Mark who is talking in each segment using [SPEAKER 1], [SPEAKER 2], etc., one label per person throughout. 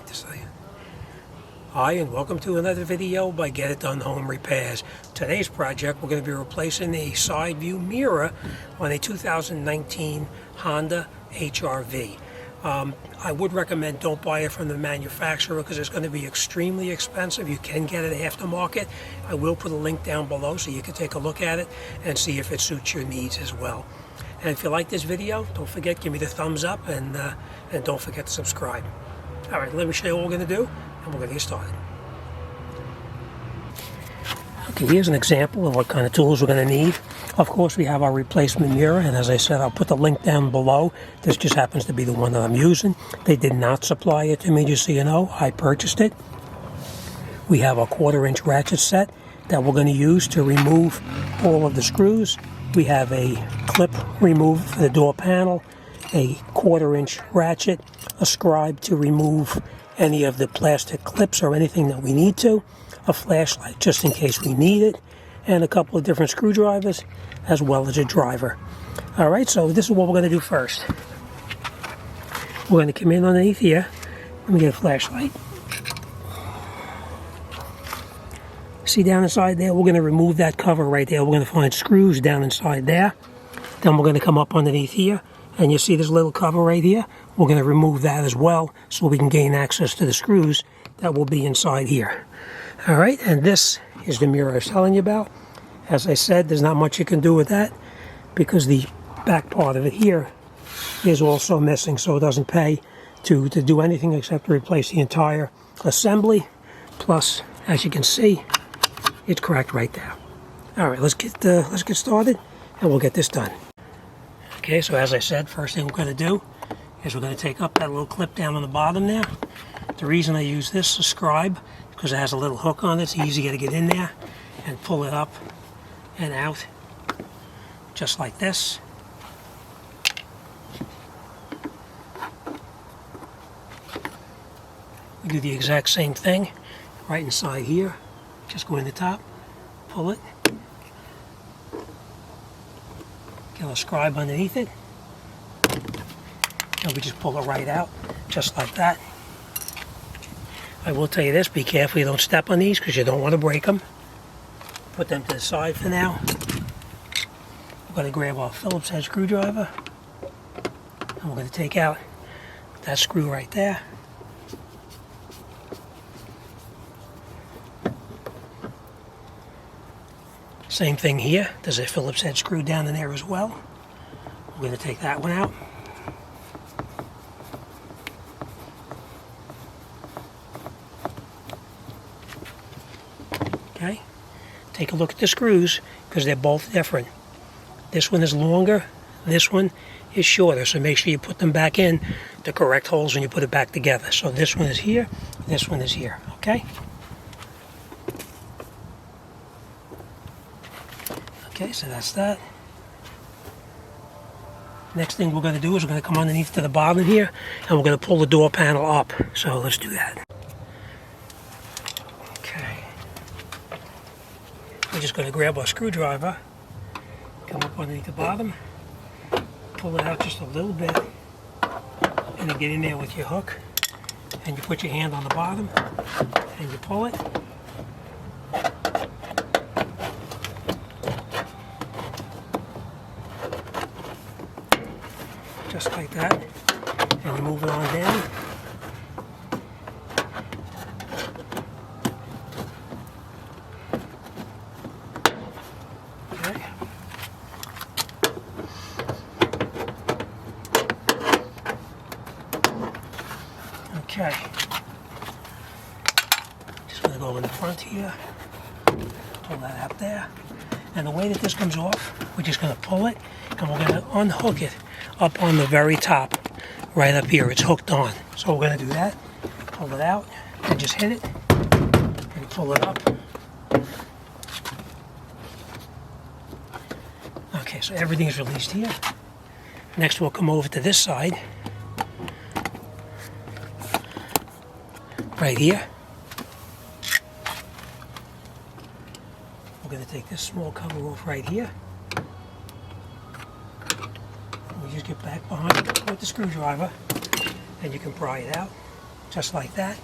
[SPEAKER 1] to say. Hi, and welcome to another video by Get It Done Home Repairs. Today's project, we're going to be replacing a side view mirror on a 2019 Honda HRV. I would recommend don't buy it from the manufacturer because it's going to be extremely expensive. You can get it aftermarket. I will put a link down below so you can take a look at it and see if it suits your needs as well. And if you like this video, don't forget, give me the thumbs up and don't forget to subscribe. All right, let me show you what we're going to do, and we're going to get started. Okay, here's an example of what kind of tools we're going to need. Of course, we have our replacement mirror, and as I said, I'll put the link down below. This just happens to be the one that I'm using. They did not supply it to me, just so you know. I purchased it. We have a 1/4-inch ratchet set that we're going to use to remove all of the screws. We have a clip remover for the door panel, a 1/4-inch ratchet, a scribe to remove any of the plastic clips or anything that we need to, a flashlight just in case we need it, and a couple of different screwdrivers, as well as a driver. All right, so this is what we're going to do first. We're going to come in underneath here. Let me get a flashlight. See down inside there, we're going to remove that cover right there. We're going to find screws down inside there. Then we're going to come up underneath here, and you see this little cover right here? We're going to remove that as well so we can gain access to the screws that will be inside here. All right, and this is the mirror I was telling you about. As I said, there's not much you can do with that because the back part of it here is also missing, so it doesn't pay to do anything except to replace the entire assembly. Plus, as you can see, it's cracked right there. All right, let's get started, and we'll get this done. Okay, so as I said, first thing we're going to do is we're going to take up that little clip down on the bottom there. The reason I use this scribe because it has a little hook on it. It's easy to get in there and pull it up and out, just like this. We do the exact same thing right inside here. Just go in the top, pull it, get a scribe underneath it, and we just pull it right out, just like that. I will tell you this, be careful you don't step on these because you don't want to break them. Put them to the side for now. We're going to grab our Phillips head screwdriver, and we're going to take out that screw right there. Same thing here. There's a Phillips head screw down in there as well. We're going to take that one out. Okay. Take a look at the screws because they're both different. This one is longer. This one is shorter. So make sure you put them back in the correct holes when you put it back together. So this one is here. This one is here. Okay. Okay, so that's that. Next thing we're going to do is we're going to come underneath to the bottom here, and we're going to pull the door panel up. So let's do that. Okay. We're just going to grab our screwdriver, come up underneath the bottom, pull it out just a little bit, and then get in there with your hook, and you put your hand on the bottom, and you pull it. Just like that, and you move it on down. Okay. Okay. Just going to go in the front here, pull that out there. And the way that this comes off, we're just going to pull it, and we're going to unhook it up on the very top, right up here. It's hooked on. So we're going to do that. Pull it out and just hit it and pull it up. Okay, so everything is released here. Next we'll come over to this side. Right here. We're going to take this small cover off right here. And we just get back behind it with the screwdriver, and you can pry it out. just like that.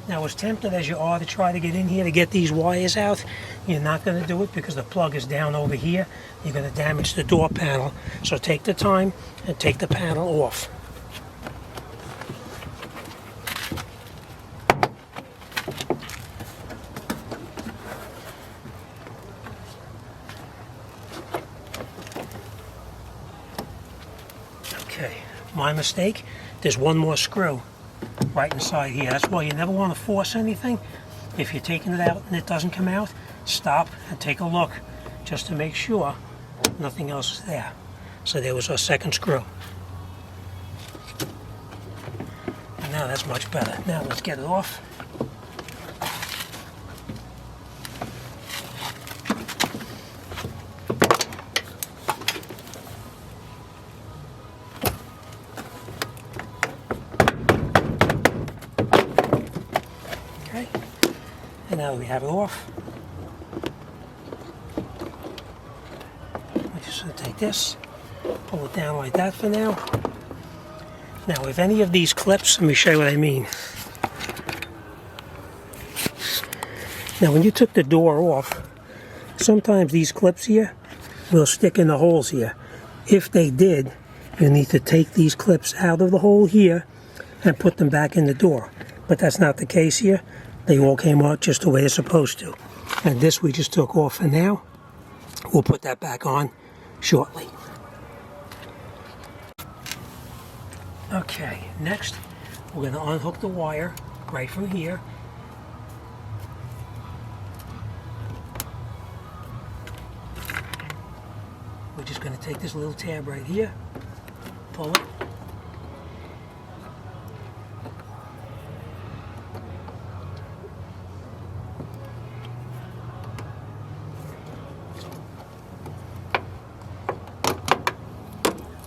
[SPEAKER 1] Now, as tempted as you are to try to get in here to get these wires out, you're not going to do it because the plug is down over here. You're going to damage the door panel. So take the time and take the panel off. Okay, my mistake. There's one more screw right inside here. That's why you never want to force anything. If you're taking it out and it doesn't come out, stop and take a look just to make sure nothing else is there. So there was our second screw. And now that's much better. Now let's get it off. Okay, and now we have it off. We're just going to take this, pull it down like that for now. Now, if any of these clips, let me show you what I mean. Now, when you took the door off, sometimes these clips here will stick in the holes here. If they did, you need to take these clips out of the hole here and put them back in the door. But that's not the case here. They all came out just the way they're supposed to. And this we just took off for now. We'll put that back on shortly. Okay, next we're going to unhook the wire right from here. We're just going to take this little tab right here, pull it.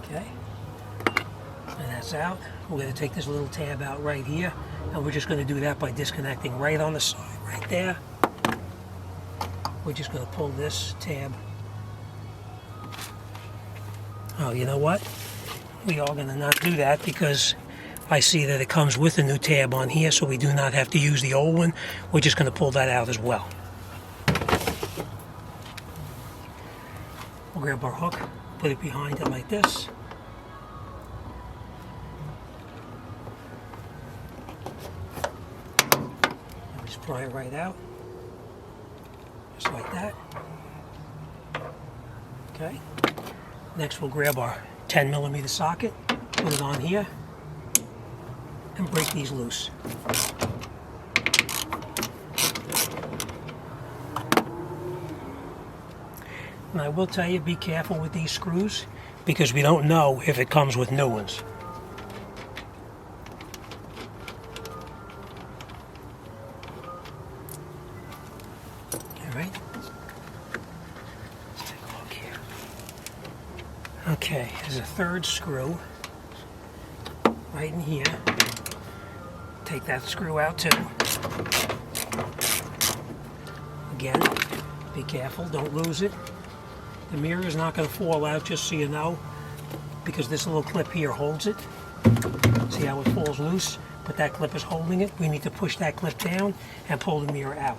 [SPEAKER 1] Okay, and that's out. We're going to take this little tab out right here, and we're just going to do that by disconnecting right on the side, right there. We're just going to pull this tab. Oh, you know what? We are going to not do that because I see that it comes with a new tab on here, so we do not have to use the old one. We're just going to pull that out as well. We'll grab our hook, put it behind it like this. And just pry it right out, just like that. Okay. Next we'll grab our 10mm socket, put it on here, and break these loose. And I will tell you, be careful with these screws because we don't know if it comes with new ones. All right. Let's take a look here. Okay, there's a third screw right in here. Take that screw out too. Again, be careful, don't lose it. The mirror is not going to fall out, just so you know, because this little clip here holds it. See how it falls loose? But that clip is holding it. We need to push that clip down and pull the mirror out.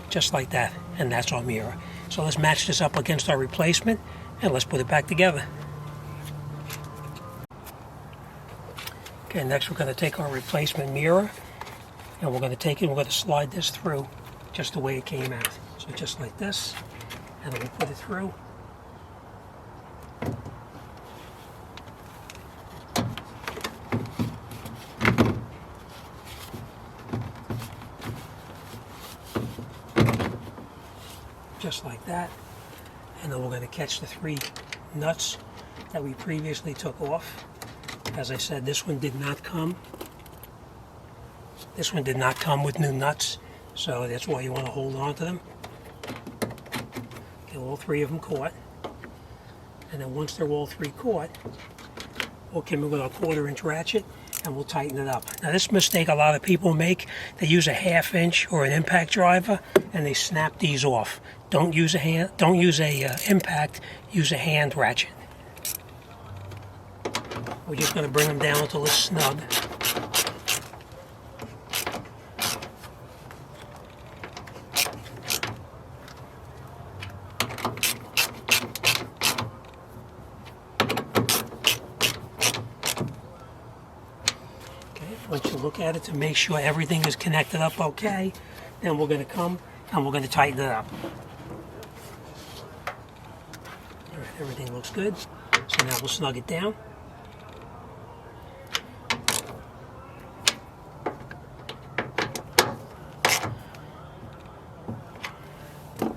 [SPEAKER 1] Just like that, and that's our mirror. So let's match this up against our replacement, and let's put it back together. Okay, next we're going to take our replacement mirror, and we're going to take it and we're going to slide this through just the way it came out. So just like this, and then we put it through. Just like that. And then we're going to catch the 3 nuts that we previously took off. As I said, this one did not come. This one did not come with new nuts, so that's why you want to hold on to them. Get all 3 of them caught. And then once they're all 3 caught, we'll come in with our 1/4-inch ratchet and we'll tighten it up. Now this mistake a lot of people make, they use a 1/2 inch or an impact driver and they snap these off. Don't use a impact, use a hand ratchet. We're just going to bring them down until it's snug. Once you look at it to make sure everything is connected up okay, then we're going to come and we're going to tighten it up. All right, everything looks good. So now we'll snug it down.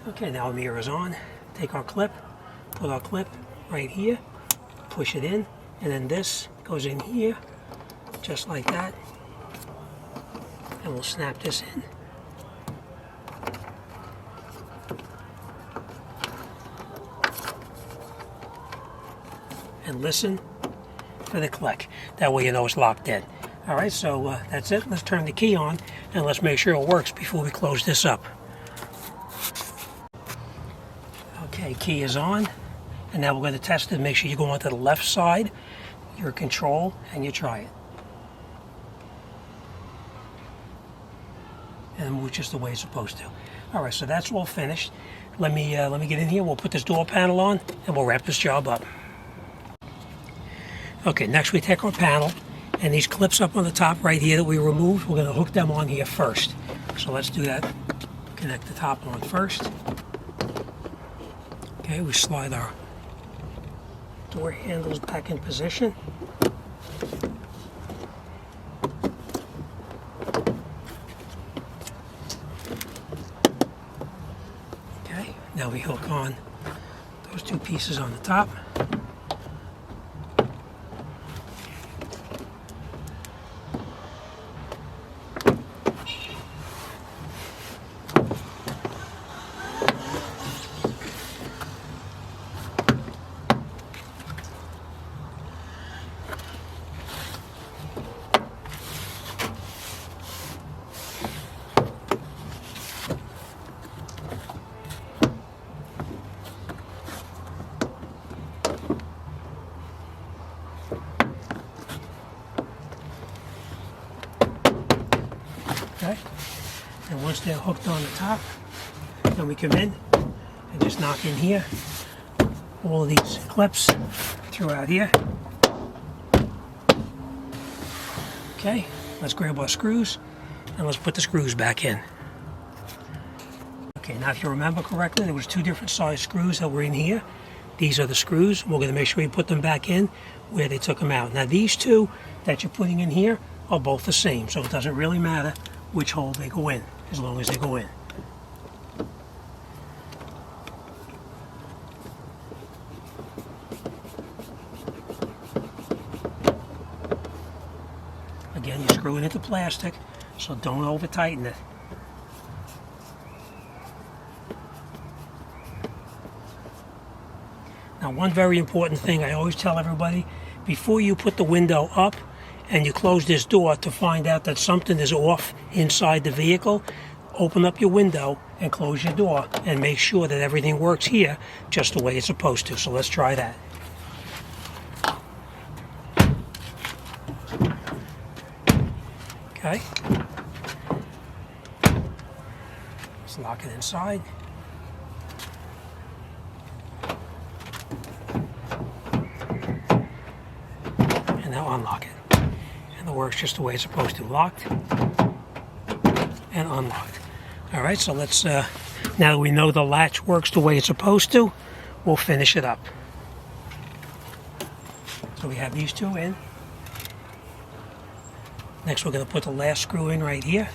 [SPEAKER 1] Okay, now our mirror is on. Take our clip, put our clip right here, push it in, and then this goes in here, just like that. And we'll snap this in. And listen for the click. That way you know it's locked in. All right, so that's it. Let's turn the key on and let's make sure it works before we close this up. Okay, key is on. And now we're going to test it. Make sure you go onto the left side, your control, and you try it. And move just the way it's supposed to. All right, so that's all finished. Let me get in here. We'll put this door panel on, and we'll wrap this job up. Okay, next we take our panel, and these clips up on the top right here that we removed, we're going to hook them on here first. So let's do that. Connect the top on first. Okay, we slide our door handles back in position. Now we hook on those two pieces on the top. Okay, and once they're hooked on the top, then we come in and just knock in here all of these clips throughout here. Okay, let's grab our screws and let's put the screws back in. Okay, now if you remember correctly, there was two different size screws that were in here. These are the screws. We're going to make sure we put them back in where they took them out. Now these two that you're putting in here are both the same, so it doesn't really matter which hole they go in, as long as they go in. Again, you're screwing into plastic, so don't over tighten it. Now, one very important thing I always tell everybody, before you put the window up and you close this door to find out that something is off inside the vehicle, open up your window and close your door and make sure that everything works here just the way it's supposed to. So let's try that. Okay. Let's lock it inside. And now unlock it. And it works just the way it's supposed to. Locked and unlocked. All right, so let's, now that we know the latch works the way it's supposed to, we'll finish it up. So we have these two in. Next, we're going to put the last screw in right here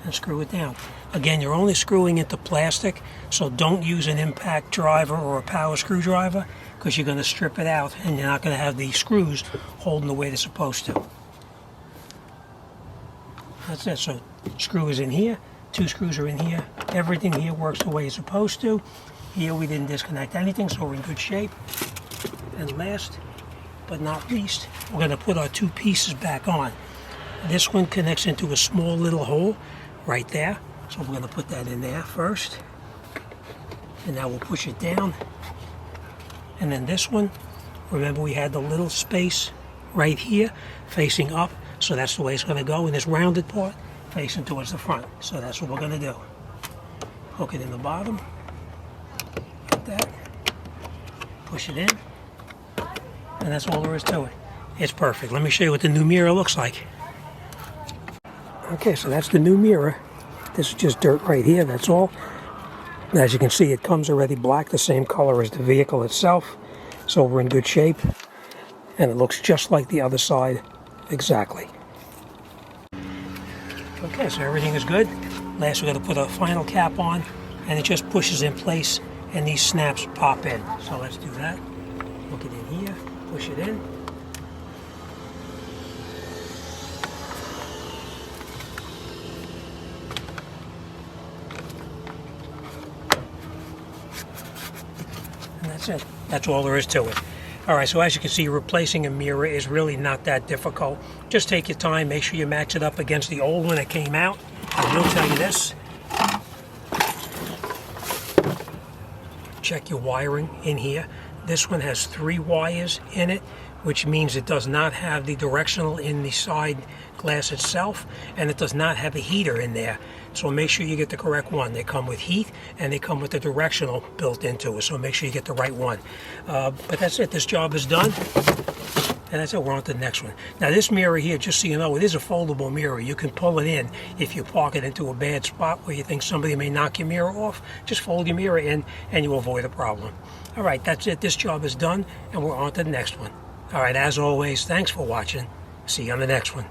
[SPEAKER 1] and screw it down. Again, you're only screwing into plastic, so don't use an impact driver or a power screwdriver, because you're going to strip it out and you're not going to have the screws holding the way they're supposed to. That's it. So screw is in here, two screws are in here, everything here works the way it's supposed to. Here we didn't disconnect anything, so we're in good shape. And last but not least, we're going to put our two pieces back on. This one connects into a small little hole right there, so we're going to put that in there first. And now we'll push it down. And then this one Remember, we had the little space right here facing up, so that's the way it's going to go, in this rounded part facing towards the front. So that's what we're going to do. Hook it in the bottom, like that, push it in, and that's all there is to it. It's perfect. Let me show you what the new mirror looks like. Okay, so that's the new mirror. This is just dirt right here, that's all. As you can see, it comes already black, the same color as the vehicle itself. So we're in good shape. And it looks just like the other side, exactly. Okay, so everything is good. Last, we're going to put a final cap on, and it just pushes in place, and these snaps pop in. So let's do that. Hook it in here, push it in. And that's it. That's all there is to it. All right, so as you can see, replacing a mirror is really not that difficult. Just take your time, make sure you match it up against the old one that came out. I will tell you this. Check your wiring in here. This one has 3 wires in it, which means it does not have the directional in the side glass itself, and it does not have a heater in there. So make sure you get the correct one. They come with heat, and they come with the directional built into it, so make sure you get the right one. But that's it. This job is done, and that's it. We're on to the next one. Now, this mirror here, just so you know, it is a foldable mirror. You can pull it in if you park it into a bad spot where you think somebody may knock your mirror off. Just fold your mirror in, and you avoid a problem. All right, that's it. This job is done, and we're on to the next one. All right, as always, thanks for watching. See you on the next one.